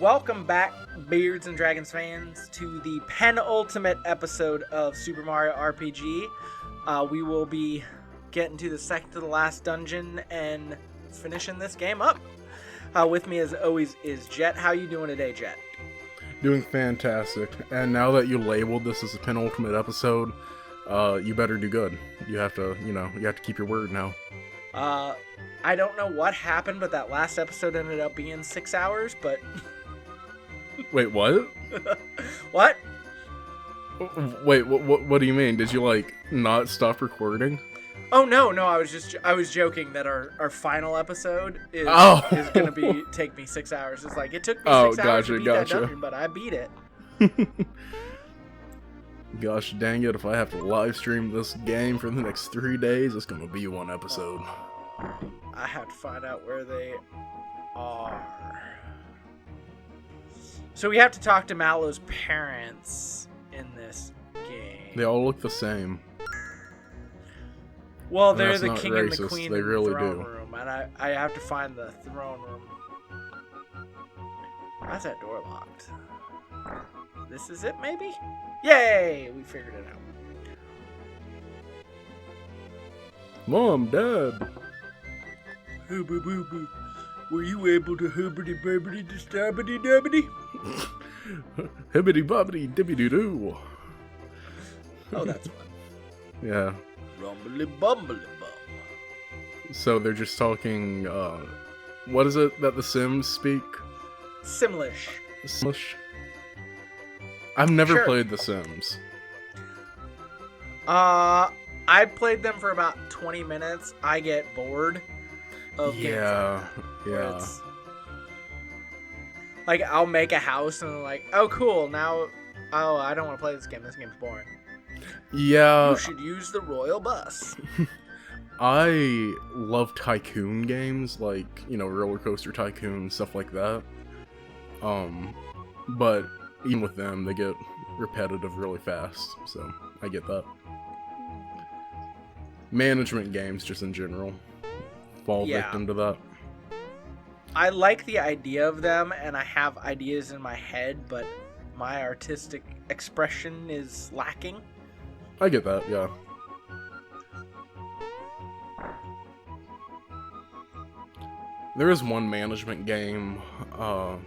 Welcome back, Beards and Dragons fans, to the penultimate episode of Super Mario RPG. We will be getting to the second to the last dungeon and finishing this game up. With me, as always, is Jet. How you doing today, Jet? Doing fantastic. And now that you labeled this as a penultimate episode, you better do good. You have to, you have to keep your word now. I don't know what happened, but that last episode ended up being 6 hours, but... Wait, what? What? Wait, what do you mean? Did you, not stop recording? Oh, no, I was joking that our final episode is gonna take me 6 hours. It's like, it took me 6 hours to beat that dungeon, but I beat it. Gosh dang it, if I have to live stream this game for the next 3 days, it's gonna be one episode. I have to find out where they are. So we have to talk to Mallow's parents in this game. They all look the same. Well, they're the king racist. And the queen they in really the throne do. room, and I have to find the throne room. Why's that door locked? This is it, maybe? Yay! We figured it out. Mom, Dad. Hubba boo. Were you able to hubbity bubbity to stabbity dabbity? Hibbity bobbity dibbity doo. Oh, that's fun. Yeah. Rumbly bumbly bum. So they're just talking, what is it that the Sims speak? Simlish. Simlish? I've never played The Sims. I played them for about 20 minutes. I get bored of games. Yeah. Like, I'll make a house and I'm like, oh, cool, now, I don't want to play this game. This game's boring. Yeah. You should use the royal bus. I love tycoon games, like, Roller Coaster Tycoon, stuff like that. But even with them, they get repetitive really fast, so I get that. Management games, just in general, fall victim to that. I like the idea of them, and I have ideas in my head, but my artistic expression is lacking. I get that, yeah. There is one management game, I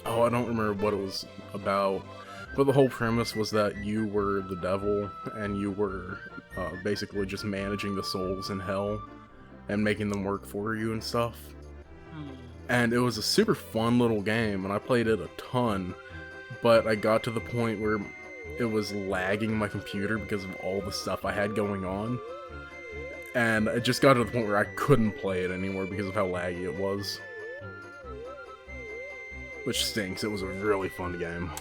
don't remember what it was about, but the whole premise was that you were the devil, and you were basically just managing the souls in hell, and making them work for you and stuff. And it was a super fun little game, and I played it a ton, but I got to the point where it was lagging my computer because of all the stuff I had going on. And it just got to the point where I couldn't play it anymore because of how laggy it was. Which stinks. It was a really fun game.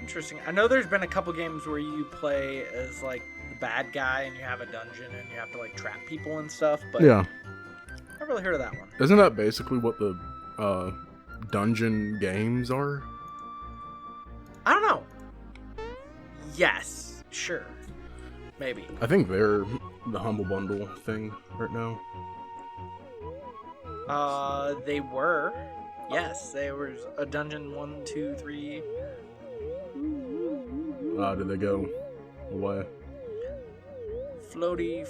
Interesting. I know there's been a couple games where you play as, the bad guy and you have a dungeon and you have to, trap people and stuff, but... Yeah. I've never really heard of that one. Isn't that basically what the, dungeon games are? I don't know. Yes. Sure. Maybe. I think they're the Humble Bundle thing right now. They were. Yes, there was a dungeon 1, 2, 3. Did they go away? Floaty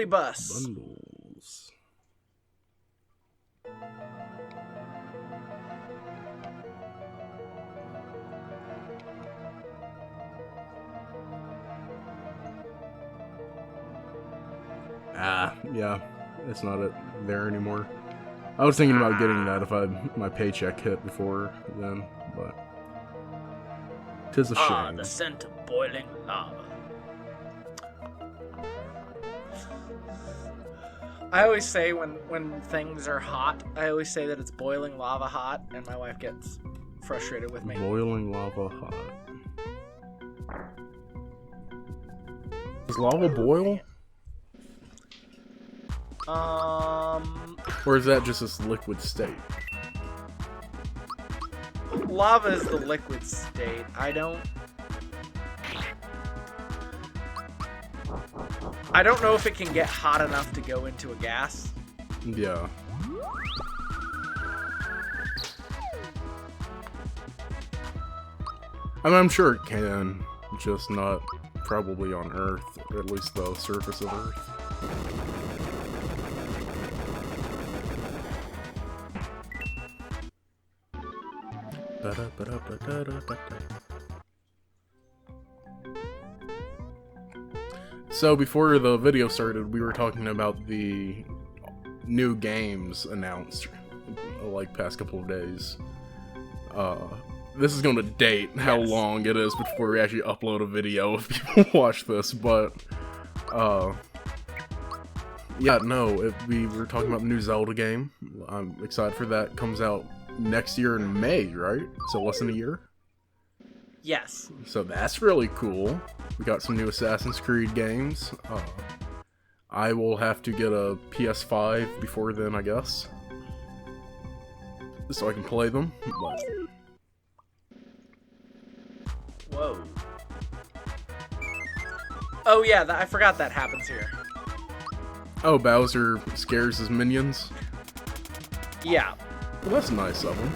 bus. Bundles. Yeah, it's not there anymore. I was thinking about getting that if my paycheck hit before then, but 'tis a shame. The scent of boiling lava. I always say when things are hot, I always say that it's boiling lava hot, and my wife gets frustrated with me. Boiling lava hot. Does lava boil? Or is that just this liquid state? Lava is the liquid state. I don't know if it can get hot enough to go into a gas. Yeah. I mean, I'm sure it can, just not probably on Earth, or at least the surface of Earth. So before the video started, we were talking about the new games announced like past couple of days. This is going to date how long it is before we actually upload a video if people watch this, but yeah, no, we were talking about the new Zelda game. I'm excited for that. Comes out next year in May, right? So less than a year? Yes. So that's really cool. We got some new Assassin's Creed games. I will have to get a PS5 before then, I guess, so I can play them. But... Whoa. Oh yeah, I forgot that happens here. Oh, Bowser scares his minions? Yeah. Well, that's nice of him.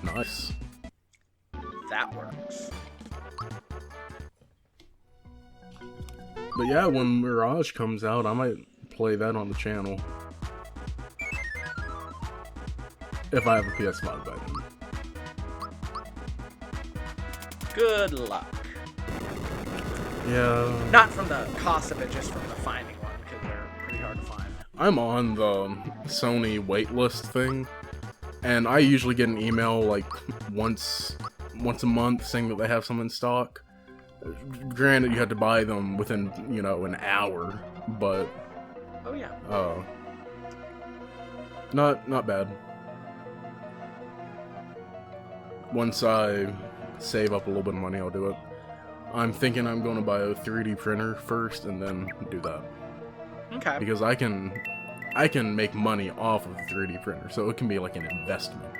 Nice. That works. But yeah, when Mirage comes out, I might play that on the channel. If I have a PS5 by then. Good luck. Yeah. Not from the cost of it, just from the finding one, because they're pretty hard to find. I'm on the Sony waitlist thing, and I usually get an email like once a month saying that they have some in stock. Granted, you had to buy them within, you know, an hour, but oh yeah, not bad. Once I save up a little bit of money, I'll do it. I'm thinking I'm going to buy a 3D printer first and then do that. Okay. Because I can make money off of a 3D printer, so it can be like an investment.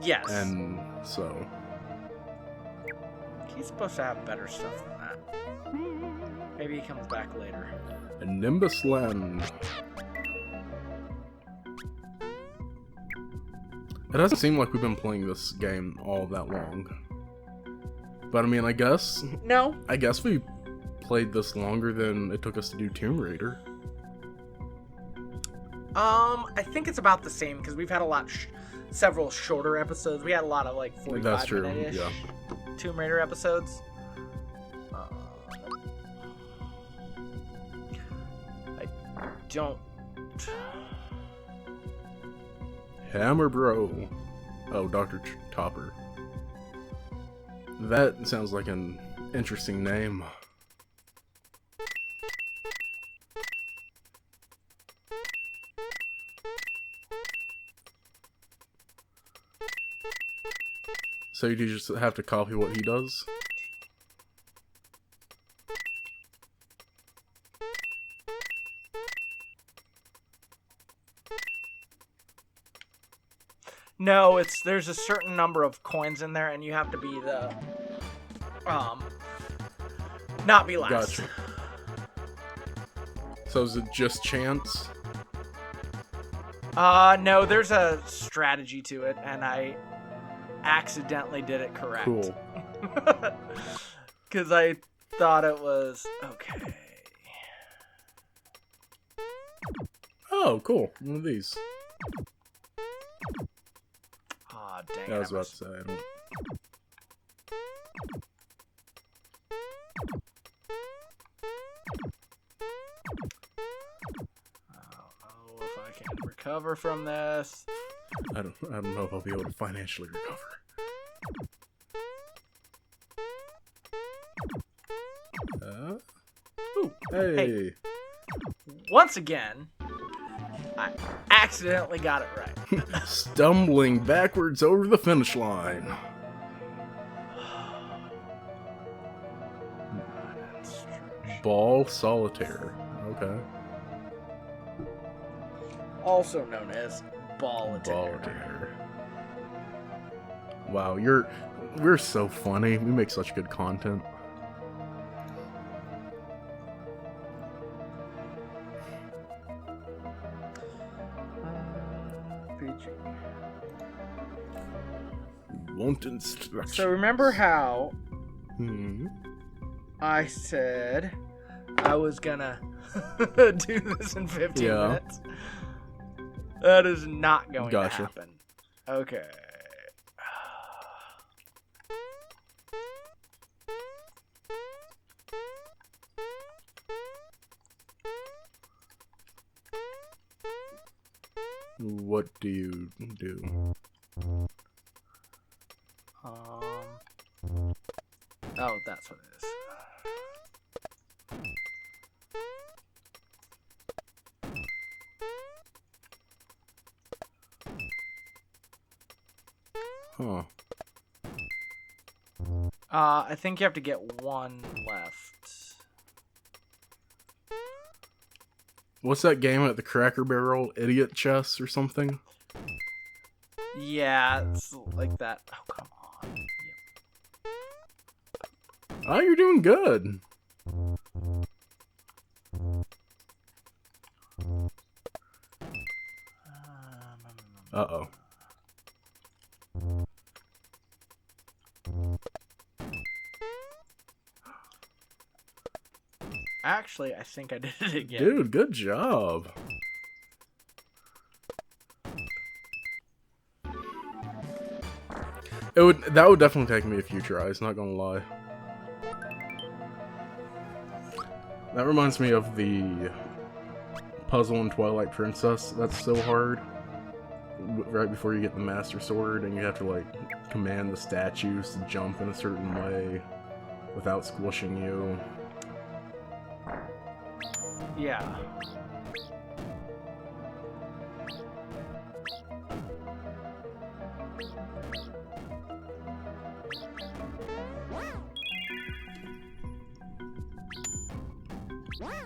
Yes. And so he's supposed to have better stuff than that. Maybe he comes back later. a Nimbus Land. It doesn't seem like we've been playing this game all that long. But I mean, I guess we played this longer than it took us to do Tomb Raider. I think it's about the same because we've had several shorter episodes. We had a lot of like 45-minute-ish yeah. Tomb Raider episodes. I don't. Hammer Bro. Oh, Dr. Topper. That sounds like an interesting name. So you just have to copy what he does? No, there's a certain number of coins in there, and you have to be the not be last. Gotcha. So is it just chance? No, there's a strategy to it, and I accidentally did it correct. Cool. Because I thought it was okay. Oh, cool. One of these. Aw, dang it. I was about to say, I don't... if I can recover from this. I don't know if I'll be able to financially recover. Ooh, hey. Once again, I accidentally got it right. Stumbling backwards over the finish line. Ball Solitaire. Okay. Also known as Ballitaire. Ballitaire. Wow, we're so funny. We make such good content. want instructions. So remember how Hmm. I said I was gonna do this in 15 minutes? That is not going to happen. Okay. What do you do? Oh, that's what it is. Huh. I think you have to get one left. What's that game at the Cracker Barrel? Idiot Chess or something? Yeah, it's like that. Oh, come on. Yep. Oh, you're doing good. Uh-oh. Actually, I think I did it again. Dude, good job. That would definitely take me a few tries, not gonna lie. That reminds me of the puzzle in Twilight Princess. That's so hard. Right before you get the Master Sword, and you have to, like, command the statues to jump in a certain way without squishing you. Yeah.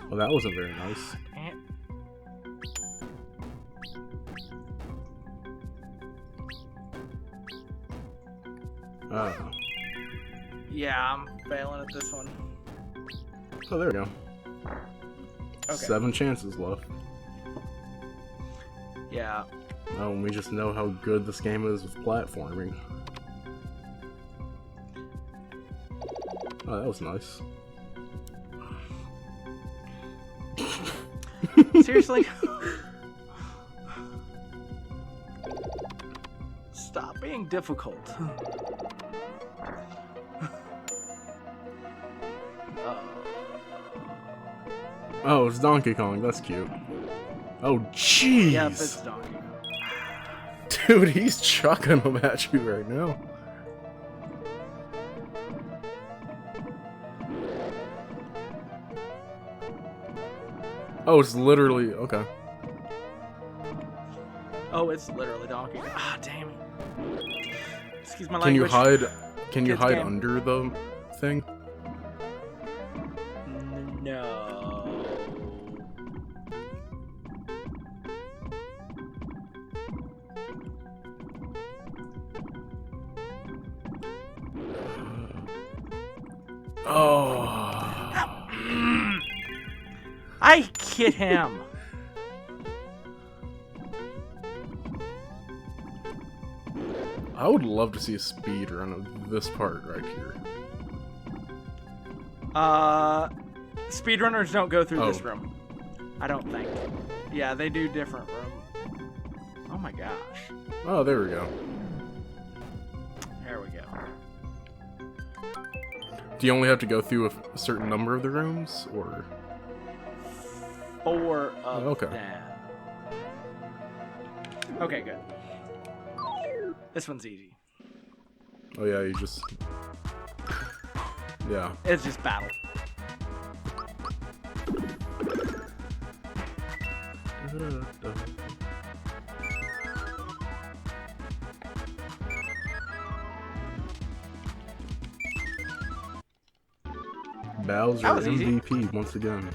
Well, that wasn't very nice. Yeah, I'm failing at this one. Oh, there we go. Okay. 7 chances left. Yeah. Oh, and we just know how good this game is with platforming. Oh, that was nice. Seriously? Stop being difficult. Oh, it's Donkey Kong. That's cute. Oh, jeez. Yep, it's Donkey Kong. Dude, he's chucking them at you right now. Oh, it's literally... Okay. Oh, it's literally Donkey Kong. Ah, damn it. Excuse my Can language. Can you hide game. under the thing? No. Oh. I hit him. I would love to see a speed run of this part right here. Speedrunners don't go through Oh. this room. I don't think. Yeah, they do different room. Oh my gosh. Oh, there we go. There we go. Do you only have to go through a certain number of the rooms, or? 4 of Okay. them. Okay, good. This one's easy. Oh yeah, you just... Yeah. It's just battle. Bowser That was easy. MVP once again.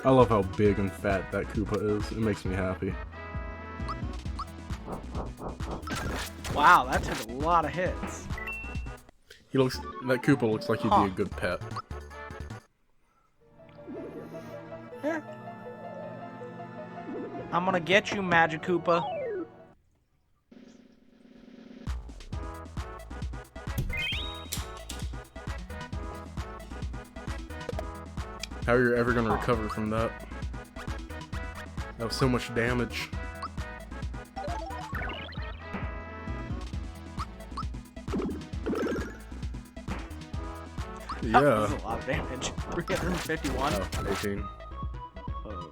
I love how big and fat that Koopa is. It makes me happy. Wow, that took a lot of hits. That Koopa looks like he'd be a good pet. Yeah. I'm gonna get you, Magic Koopa. How are you ever gonna recover from that? That was so much damage. Yeah. That was a lot of damage. 351. Oh, 18. Oh.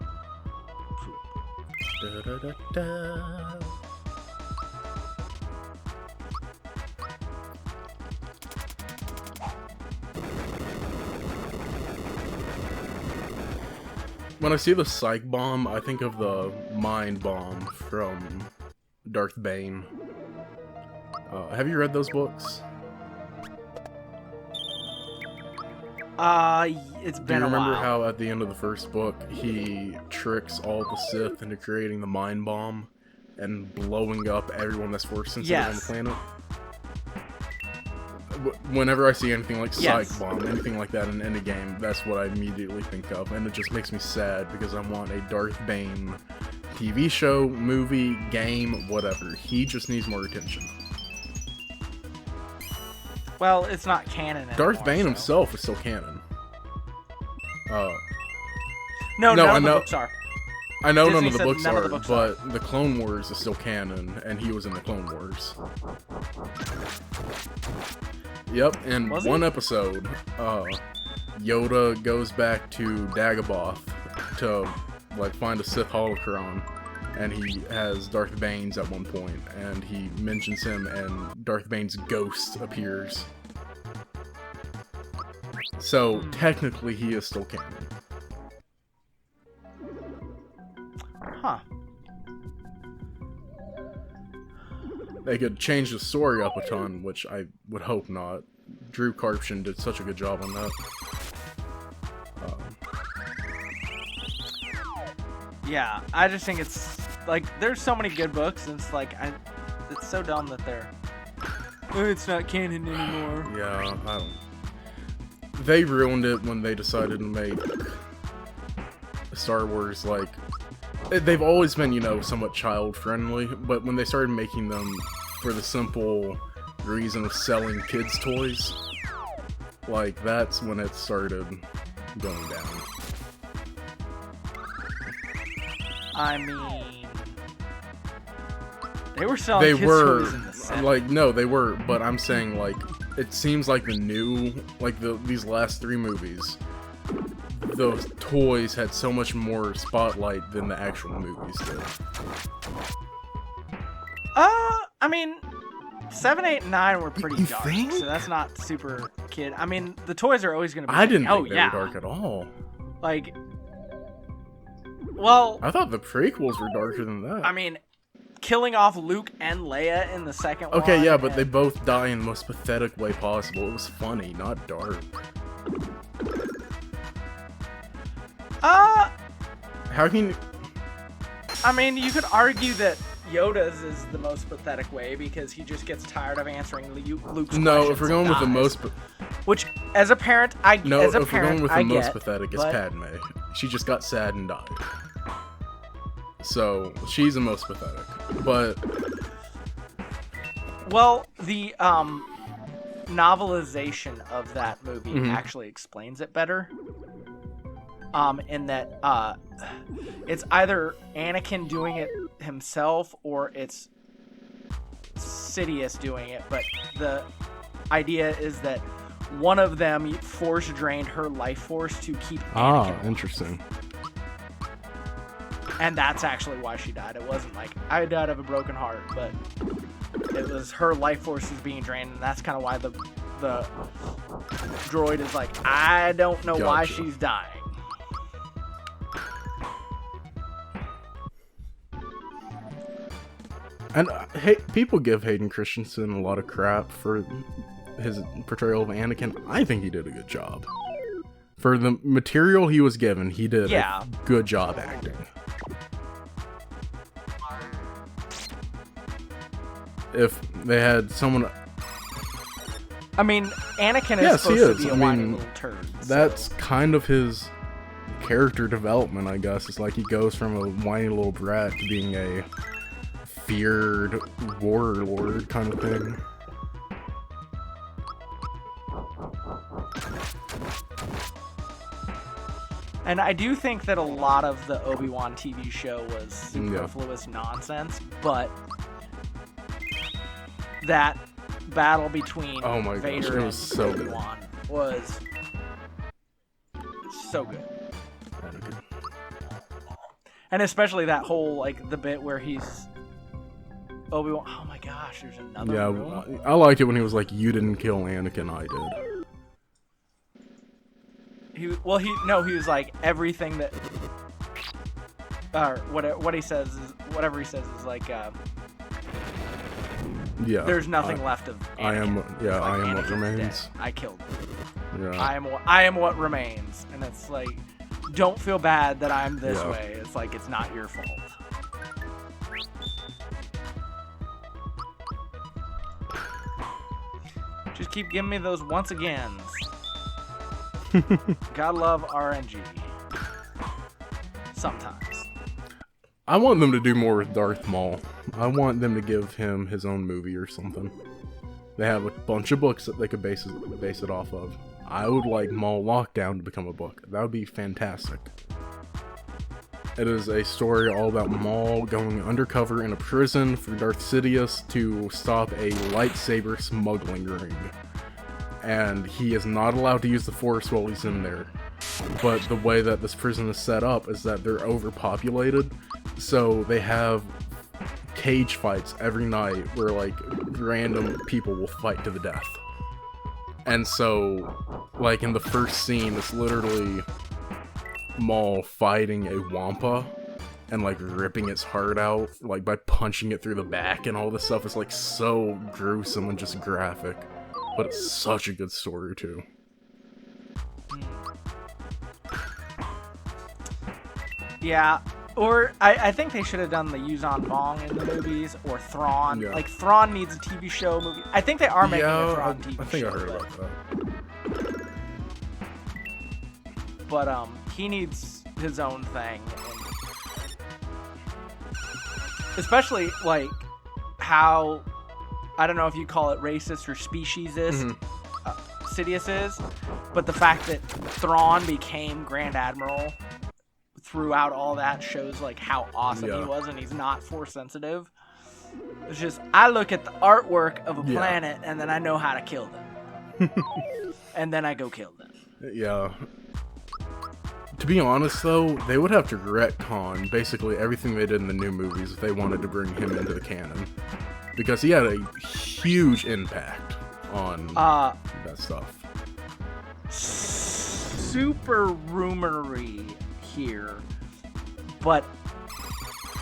Da, da, da, da. When I see the Psych Bomb, I think of the Mind Bomb from Darth Bane. Have you read those books? It's Do been you a remember while. how at the end of the first book, he tricks all the Sith into creating the Mind Bomb and blowing up everyone that's force sensitive on the planet? Whenever I see anything like Psych Bomb, anything like that in any game, that's what I immediately think of, and it just makes me sad because I want a Darth Bane TV show, movie, game, whatever. He just needs more attention. Well, it's not canon anymore. Darth Bane himself is still canon. No, No, none I of the know- books are. I know Disney none of the said books none are, of the books but the Clone Wars is still canon, and he was in the Clone Wars. Yep, in Was he? one episode, Yoda goes back to Dagobah to like find a Sith holocron, and he has Darth Bane's at one point, and he mentions him, and Darth Bane's ghost appears. So technically, he is still canon. Huh. They could change the story up a ton, which I would hope not. Drew Karpshin did such a good job on that. Yeah, I just think it's like there's so many good books, and it's like it's so dumb that they're it's not canon anymore. Yeah, I don't. They ruined it when they decided to make Star Wars like. They've always been, you know, somewhat child-friendly, but when they started making them for the simple reason of selling kids' toys, like, that's when it started going down. I mean, they were selling kids' toys in the 70s. Like, no, they were, but I'm saying, like, it seems like the new, like, these last 3 movies, those toys had so much more spotlight than the actual movies did. I mean, 7, 8, and 9 were pretty You dark, think? so that's not super kid. I mean, the toys are always gonna be. I didn't oh think they yeah, were dark at all. like, well, I thought the prequels were darker than that. I mean, killing off Luke and Leia in the second one. Okay, yeah, but and- they both die in the most pathetic way possible. It was funny, not dark. How can you... I mean, you could argue that Yoda's is the most pathetic way because he just gets tired of answering Luke's No, questions if we're going and with the dies. most... Which, as a parent, No, as a if we're parent, going with I the most get, pathetic, it's but- Padme. She just got sad and died. So, she's the most pathetic. But, Well, the novelization of that movie Mhm. actually explains it better. In that it's either Anakin doing it himself or it's Sidious doing it, but the idea is that one of them force drained her life force to keep Anakin alive. interesting. And that's actually why she died. It wasn't like, I died of a broken heart, but it was her life force is being drained, and that's kind of why the droid is like, I don't know why Gotcha. she's dying. And hey, people give Hayden Christensen a lot of crap for his portrayal of Anakin. I think he did a good job. For the material he was given, he did Yeah. a good job acting. If they had someone... I mean, Anakin is Yes, he supposed to is. be a I whiny mean, little turd. That's so. kind of his character development, I guess. It's like he goes from a whiny little brat to being a feared warlord kind of thing. And I do think that a lot of the Obi-Wan TV show was superfluous nonsense, but that battle between Oh my gosh, Vader it was and so good. Obi-Wan was so good. And especially that whole, like, the bit where he's Obi-Wan. Oh my gosh, there's another room. I liked it when he was like, "You didn't kill Anakin, I did." He was like, everything that, or what he says is, whatever he says is like, Yeah. there's nothing left of Anakin. I am what Anakin's remains. dead. I killed him. Yeah. I am what remains. And it's like, don't feel bad that I'm this Yeah. way. It's like, it's not your fault. Just keep giving me those once agains. Gotta love RNG. Sometimes. I want them to do more with Darth Maul. I want them to give him his own movie or something. They have a bunch of books that they could base it off of. I would like Maul Lockdown to become a book. That would be fantastic. It is a story all about Maul going undercover in a prison for Darth Sidious to stop a lightsaber smuggling ring. And he is not allowed to use the Force while he's in there. But the way that this prison is set up is that they're overpopulated, so they have cage fights every night where, like, random people will fight to the death. And so, like, in the first scene, it's literally Maul fighting a Wampa and, like, ripping its heart out, like, by punching it through the back and all this stuff. Is like, so gruesome and just graphic. But it's such a good story, too. Yeah, or I think they should have done the Yuzan Vong in the movies, or Thrawn. Yeah. Like, Thrawn needs a TV show movie. I think they are making a Thrawn TV show. I think I heard about that. But he needs his own thing. Especially, like, how, I don't know if you call it racist or speciesist, Sidious is, but the fact that Thrawn became Grand Admiral throughout all that shows, like, how awesome he was, and he's not Force sensitive. It's just, I look at the artwork of a planet, and then I know how to kill them. And then I go kill them. Yeah. To be honest, though, they would have to retcon basically everything they did in the new movies if they wanted to bring him into the canon. Because he had a huge impact on that stuff. Super rumory here, but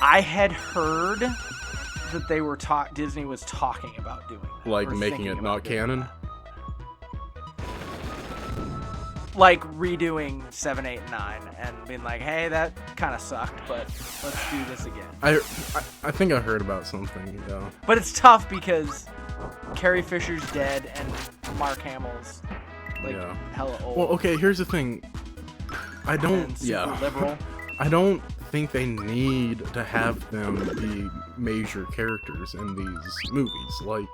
I had heard that they were Disney was talking about doing that. Like making it not canon? That. Like redoing 7, 8, and 9 and being like, hey, that kind of sucked, but let's do this again. I think I heard about something, yeah. But it's tough because Carrie Fisher's dead and Mark Hamill's like hella old. Well, okay, here's the thing. I don't liberal. I don't think they need to have them be major characters in these movies. Like,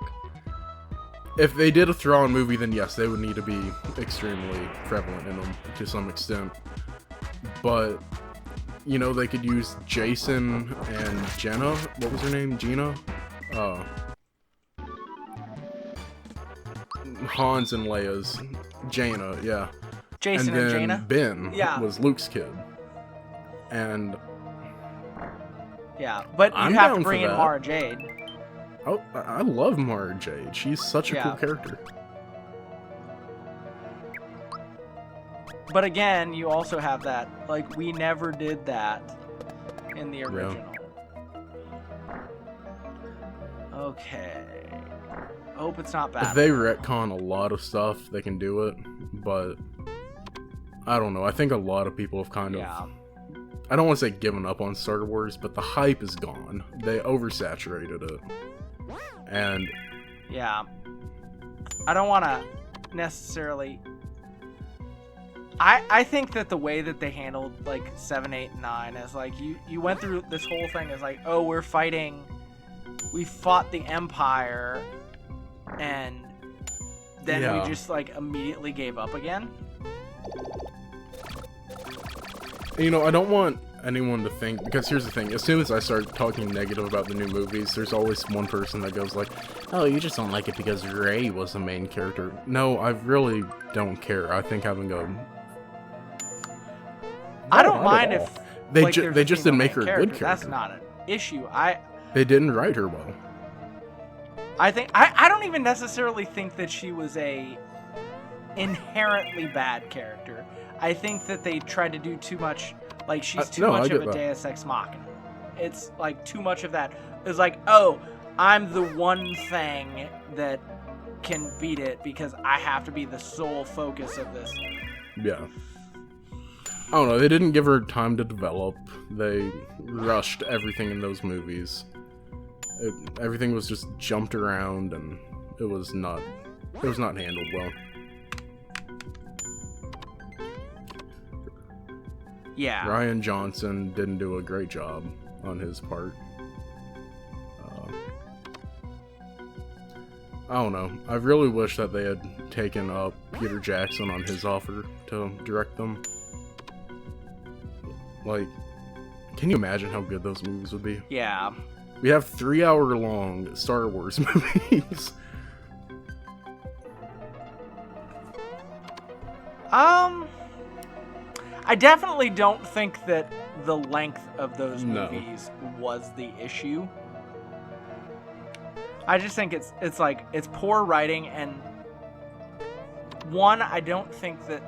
if they did a Thrawn movie, then yes, they would need to be extremely prevalent in them to some extent. But, you know, they could use Jason and Jenna. What was her name? Gina? Hans and Leia's Jaina, yeah. Jason and Jaina? Ben was Luke's kid. And yeah, but you have to bring in Mara Jade. Oh, I love Mara Jade. She's such a cool character. But again, you also have that, like, we never did that in the original. Okay. Hope it's not bad. If they retcon a lot of stuff, they can do it, but I don't know. I think a lot of people have kind of, I don't want to say given up on Star Wars, but the hype is gone. They oversaturated it. And yeah, I don't want to necessarily. I think that the way that they handled like 7, 8, and 9 is like you went through this whole thing as like, oh, we fought the Empire, and then we just like immediately gave up again. You know, I don't want anyone to think, because here's the thing, as soon as I start talking negative about the new movies, there's always one person that goes like, oh, you just don't like it because Rey was the main character. No, I really don't care. I think having a... I don't mind if they just didn't make her a good character. That's not an issue. They didn't write her well. I think I don't even necessarily think that she was a inherently bad character. I think that they tried to do too much. Like, she's too much of a Deus Ex Machina. It's like too much of that. It's like, oh, I'm the one thing that can beat it because I have to be the sole focus of this. Yeah. I don't know, they didn't give her time to develop. They rushed everything in those movies. Everything was just jumped around, and it was not handled well. Yeah. Rian Johnson didn't do a great job on his part. I don't know. I really wish that they had taken up Peter Jackson on his offer to direct them. Like, can you imagine how good those movies would be? Yeah. We have 3-hour-long Star Wars movies. I definitely don't think that the length of those movies was the issue. I just think it's like, it's poor writing, and one, I don't think that...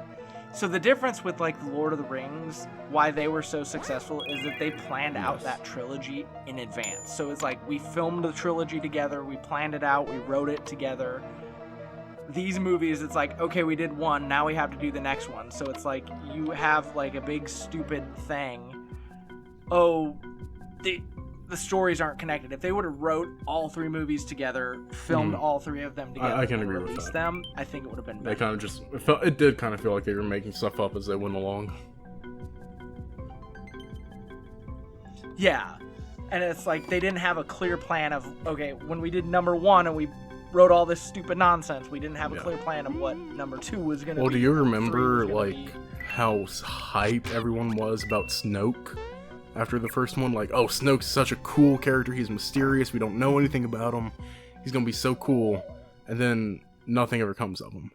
So the difference with like Lord of the Rings, why they were so successful, is that they planned out that trilogy in advance. So it's like, we filmed the trilogy together, we planned it out, we wrote it together. These movies, it's like, okay, we did one, now we have to do the next one. So it's like, you have like a big stupid thing. Oh, the stories aren't connected. If they would have wrote all 3 movies together, filmed all 3 of them together, I can and agree with released that. them, I think it would have been better. They kind of just... It did kind of feel like they were making stuff up as they went along. Yeah. And it's like, they didn't have a clear plan of, okay, when we did number 1 and we wrote all this stupid nonsense, we didn't have a clear plan of what number 2 was going to be. Well, do you remember, like, how hyped everyone was about Snoke after the first one? Like, oh, Snoke's such a cool character, he's mysterious, we don't know anything about him, he's gonna be so cool, and then nothing ever comes of him.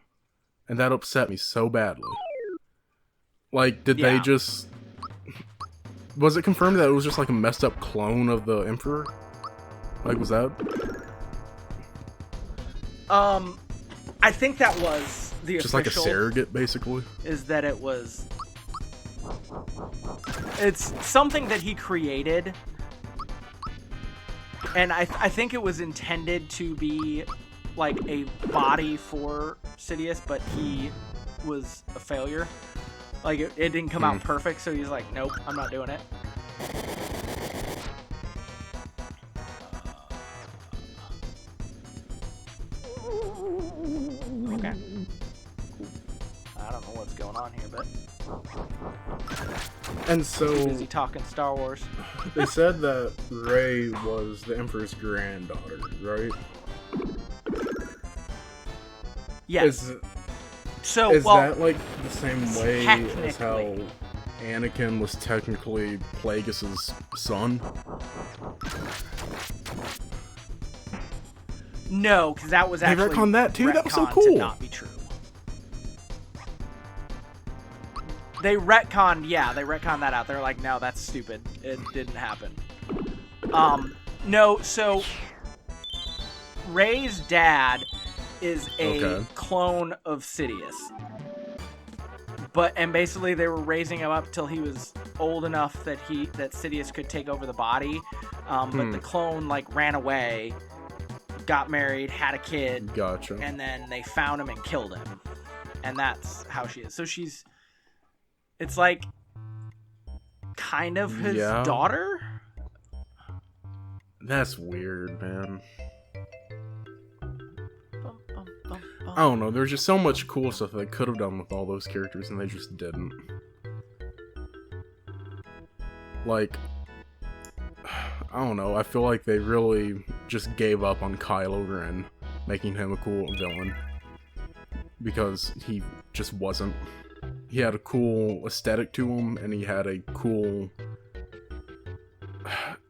And that upset me so badly. Like, did they just... Was it confirmed that it was just like a messed up clone of the Emperor? Like, was that... I think that was the just official... like a surrogate, basically? Is that it was... It's something that he created, and I think it was intended to be like a body for Sidious, but he was a failure. Like, it didn't come out perfect, so he's like, nope, I'm not doing it. Okay. I don't know what's going on here, but... And so... Busy talking Star Wars. They said that Rey was the Emperor's granddaughter, right? Yes. Is well, that like the same way as how technically Anakin was technically Plagueis' son? No, because that was actually... They retconned that too? That was so retconned cool. to not be true. They retconned that out. They're like, no, that's stupid. It didn't happen. No, so Rey's dad is a clone of Sidious. And basically they were raising him up till he was old enough that Sidious could take over the body. But the clone like ran away, got married, had a kid. Gotcha. And then they found him and killed him. And that's how she is. So she's It's like kind of his daughter. That's weird, man. I don't know. There's just so much cool stuff they could have done with all those characters, and they just didn't. Like, I don't know. I feel like they really just gave up on Kylo Ren, making him a cool villain. Because he just wasn't. He had a cool aesthetic to him, and he had a cool...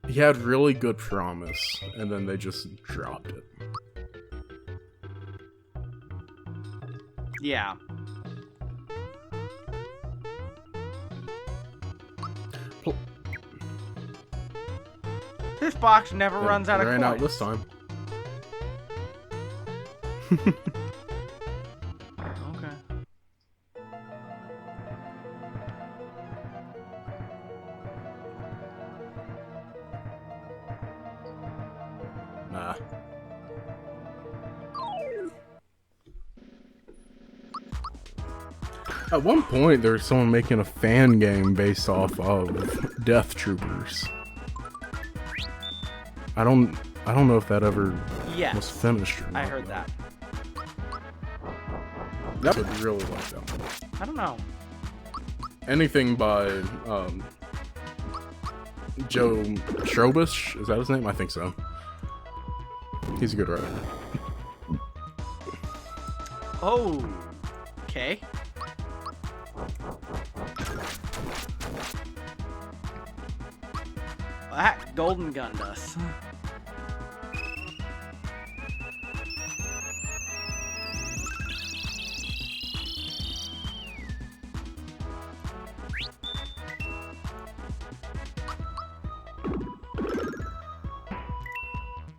He had really good promise, and then they just dropped it. Yeah. This box never runs out of coins. Ran out this time. Okay. Nah. At one point, there was someone making a fan game based off of Death Troopers. I don't know if that ever was finished or not. I heard that. That would really like that one. I don't know. Anything by Joe Shrobish? Is that his name? I think so. He's a good writer. Oh, okay. That golden gunned us.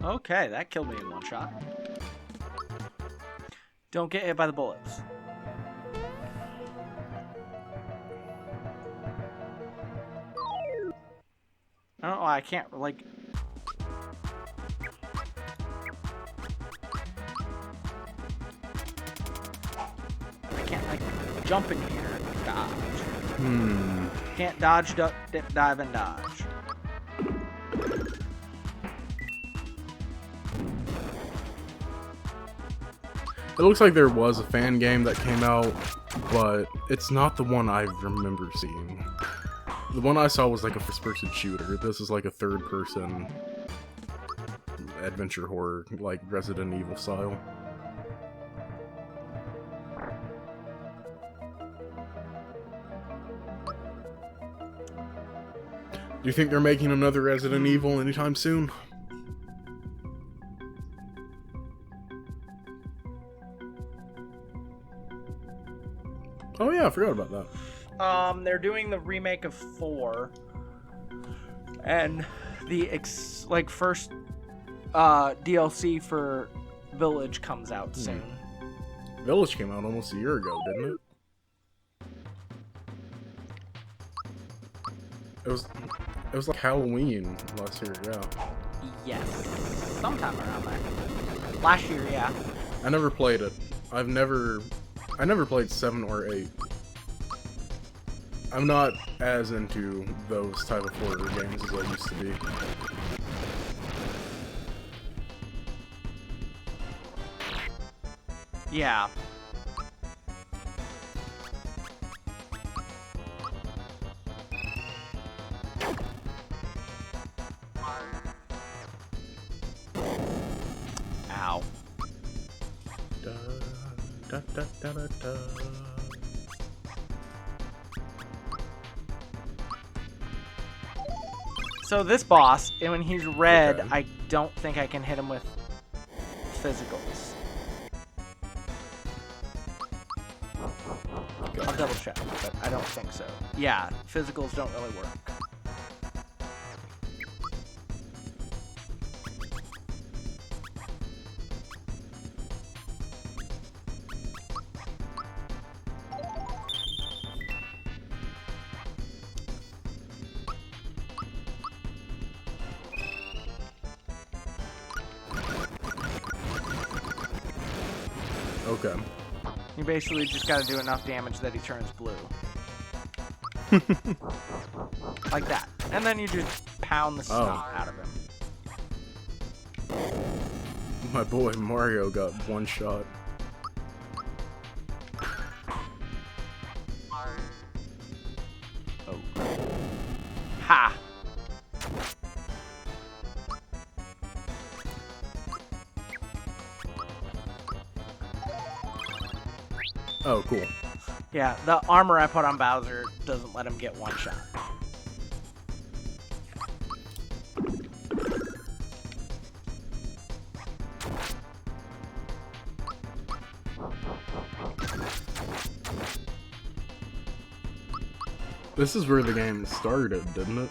Okay, that killed me in one shot. Don't get hit by the bullets. I don't know why I can't, like... I can't, like, jump in here and dodge. Can't dodge, duck, dip, dive, and dodge. It looks like there was a fan game that came out, but it's not the one I remember seeing. The one I saw was like a first-person shooter. This is like a third-person adventure horror, like Resident Evil style. Do you think they're making another Resident Evil anytime soon? Oh yeah, I forgot about that. They're doing the remake of 4, and the first DLC for Village comes out soon. Village came out almost a year ago, didn't it? It was like Halloween last year, yeah. Yes, sometime around there. Last year, yeah. I never played it. I never played 7 or 8. I'm not as into those type of horror games as I used to be. Yeah. Ow. Da, da, da, da, da, da. So this boss, and when he's red, Okay. I don't think I can hit him with physicals. I'll double check, but I don't think so. Yeah, physicals don't really work. Okay. You basically just gotta do enough damage that he turns blue. Like that. And then you just pound the snot out of him. My boy Mario got one shot. Oh. Ha! Oh, cool. Yeah, the armor I put on Bowser doesn't let him get one shot. This is where the game started, didn't it?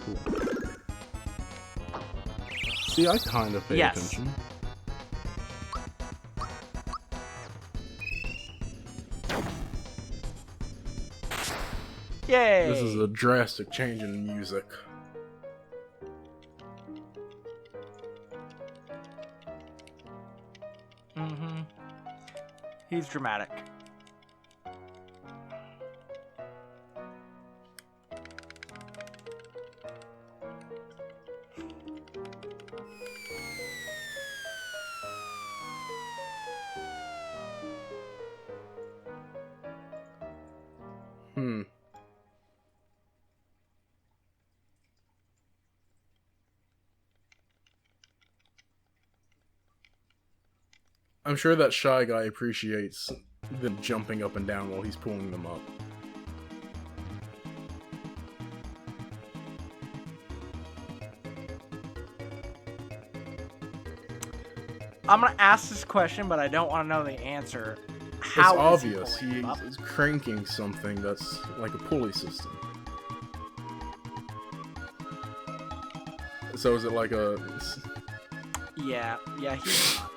Cool. See, I kind of pay attention. Yay! This is a drastic change in music. Mm-hmm. He's dramatic. I'm sure that Shy Guy appreciates them jumping up and down while he's pulling them up. I'm gonna ask this question, but I don't want to know the answer. It's How obvious. He He's cranking something that's like a pulley system. So is it like a... Yeah, he's not.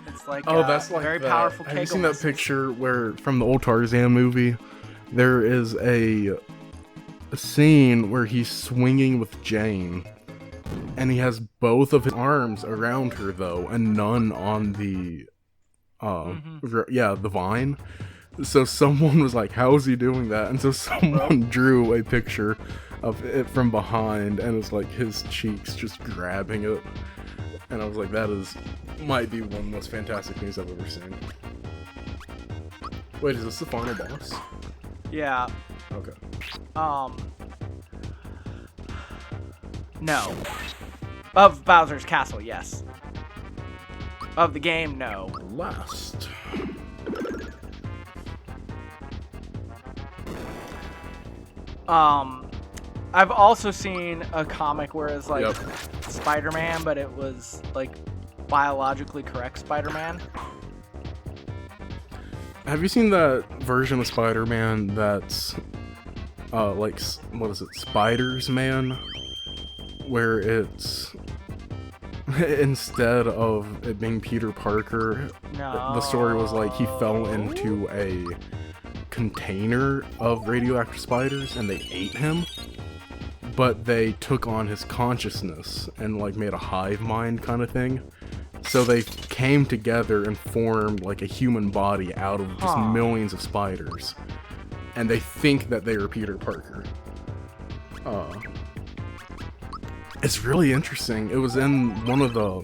It's like that's like very that. powerful. Have you seen that picture where from the old Tarzan movie? There is a scene where he's swinging with Jane, and he has both of his arms around her though, and none on the the vine. So someone was like, "How is he doing that?" And so someone drew a picture of it from behind, and it's like his cheeks just grabbing it. And I was like, might be one of the most fantastic things I've ever seen. Wait, is this the final boss? Yeah. Okay. No. Of Bowser's Castle, yes. Of the game, no. Last. I've also seen a comic where it's like Yep. Spider-Man, but it was like biologically correct Spider-Man. Have you seen that version of Spider-Man that's like, what is it, Spiders Man? Where it's instead of it being Peter Parker, No. the story was like he fell into a container of radioactive spiders and they ate him, but they took on his consciousness and like made a hive mind kind of thing. So they came together and formed like a human body out of just millions of spiders, and they think that they are Peter Parker. It's really interesting. It was in one of the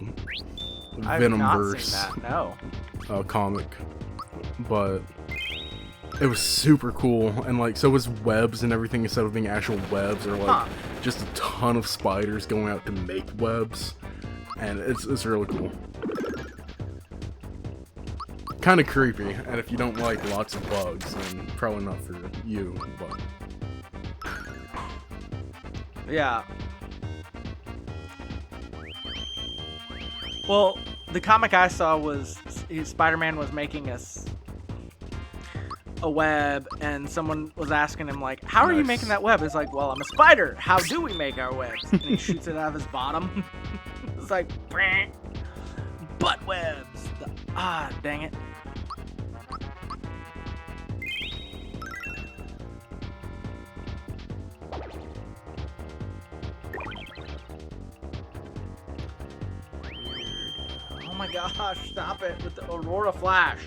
Venomverse comic, but it was super cool. And like, so was webs and everything, instead of being actual webs, or like just a ton of spiders going out to make webs, and it's really cool. Kind of creepy, and if you don't like lots of bugs, then probably not for you, but... Yeah. Well, the comic I saw was Spider-Man was making a web, and someone was asking him, like, how are you making that web? It's like, well, I'm a spider. How do we make our webs? And he shoots it out of his bottom. It's like, butt webs. Dang it. Oh my gosh, stop it with the Aurora Flash.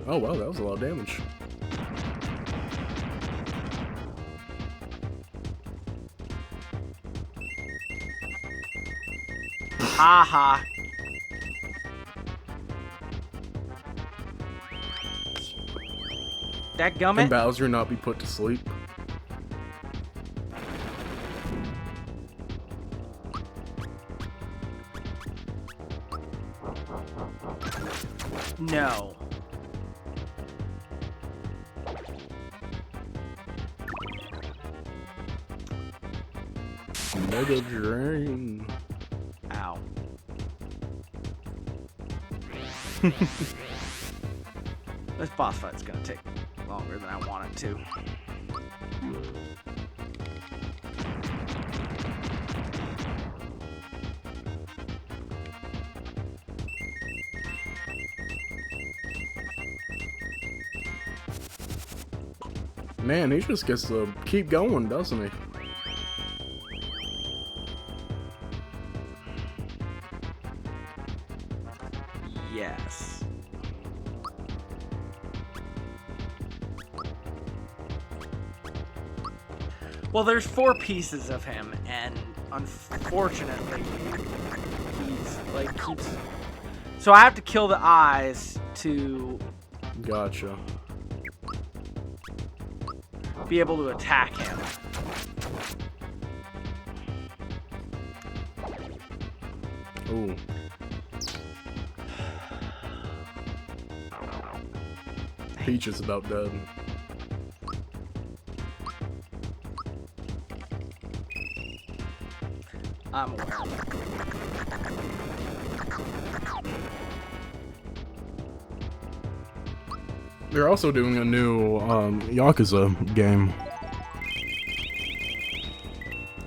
Oh wow, that was a lot of damage. Haha. That Can gummit. Bowser not be put to sleep? No. Mega Drain. Ow. This boss fight's gonna take longer than I want it to. Man, he just gets to keep going, doesn't he? Yes. Well, there's 4 pieces of him, and unfortunately, keeps. So I have to kill the eyes to Gotcha. be able to attack him. Ooh. Peach is about dead. I'm aware. They're also doing a new Yakuza game.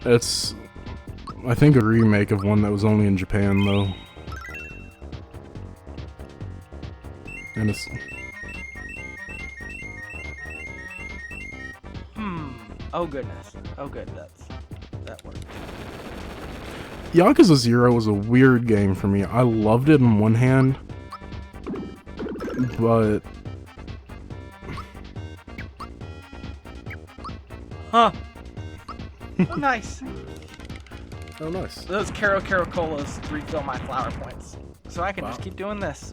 It's, I think, a remake of one that was only in Japan, though. And it's... Oh goodness. Oh good, that worked. Yakuza 0 was a weird game for me. I loved it on one hand, but... Huh. Oh, nice. Oh, nice. Those Caro Colas refill my flower points. So I can Wow. just keep doing this.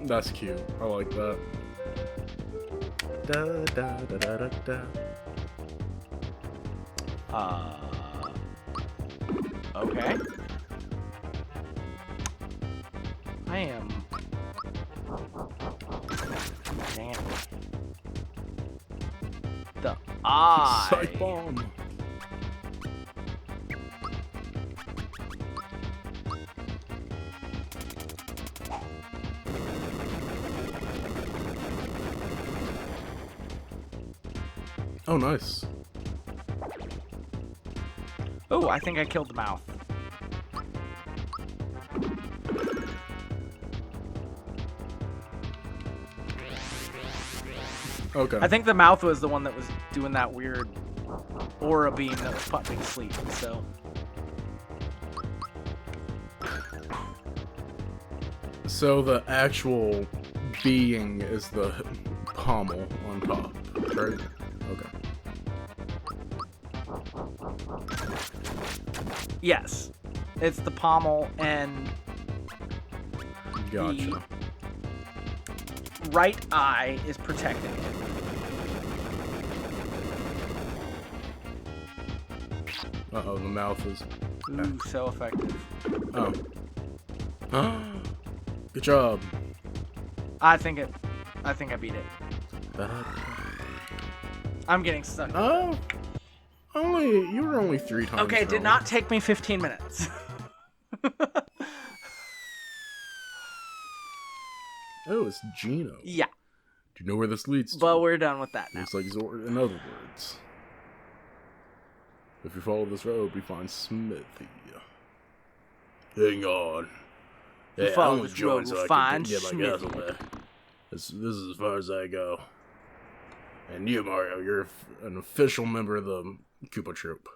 That's cute. I like that. Da, da, da, da, da, da. Okay. I am. Damn. The eye. Psych bomb. Oh, nice. Oh, I think I killed the mouth. Okay. I think the mouth was the one that was doing that weird aura beam that was putting me to sleep, so. So the actual being is the pommel on top, right? Okay. Yes. It's the pommel, and Gotcha. the right eye is protecting it. Uh-oh, the mouth is... Ooh, so effective. Oh. Good job. I think I beat it. I'm getting stuck. Oh. You were only 3 times Okay, it did wrong. not take me 15 minutes. Oh, it's Gino. Yeah. Do you know where this leads to? But we're done with that now. Looks like Zord, in other words. If you follow this road, we find Smithy. Hang on. Yeah, I'm gonna join so so I can get my gas away. This is as far as I go. And you, Mario, you're an official member of the Koopa Troop.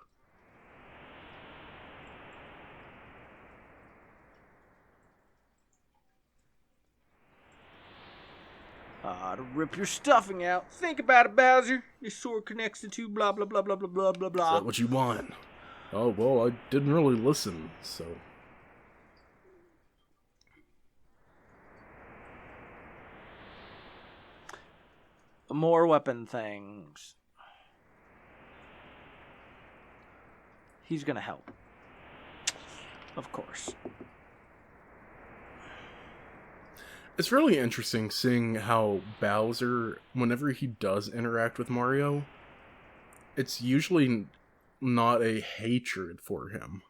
To rip your stuffing out. Think about it, Bowser. Your sword connects to two blah blah blah blah blah blah blah blah. Is that what you want? Oh, well, I didn't really listen, so... More weapon things. He's gonna help. Of course. It's really interesting seeing how Bowser, whenever he does interact with Mario, it's usually not a hatred for him.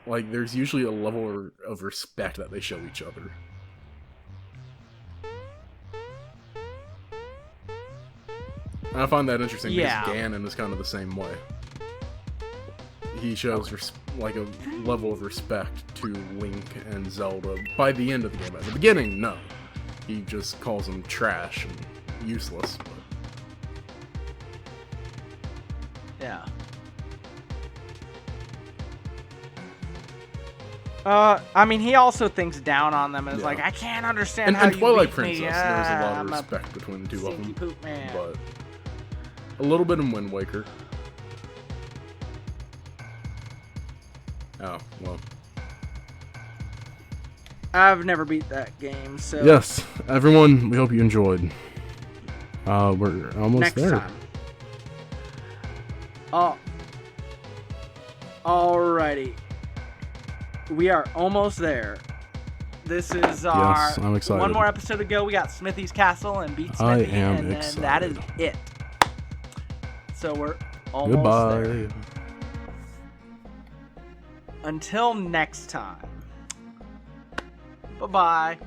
Like, there's usually a level of respect that they show each other. And I find that interesting because Ganon is kind of the same way. He shows like a level of respect to Link and Zelda by the end of the game. At the beginning, no. He just calls them trash and useless. But... yeah. I mean, he also thinks down on them and is like, I can't understand how you Twilight beat Princess, me. there's a lot of respect between the two of them. Poop man. But a little bit in Wind Waker. Oh, well. I've never beat that game, so... Yes, everyone, we hope you enjoyed. We're almost next there. Time. Oh. Alrighty. We are almost there. This is our... Yes, I'm excited. One more episode to go. We got Smithy's Castle and beat I Smithy, am and excited. then that is it. So we're almost there. Goodbye. Until next time. Bye-bye.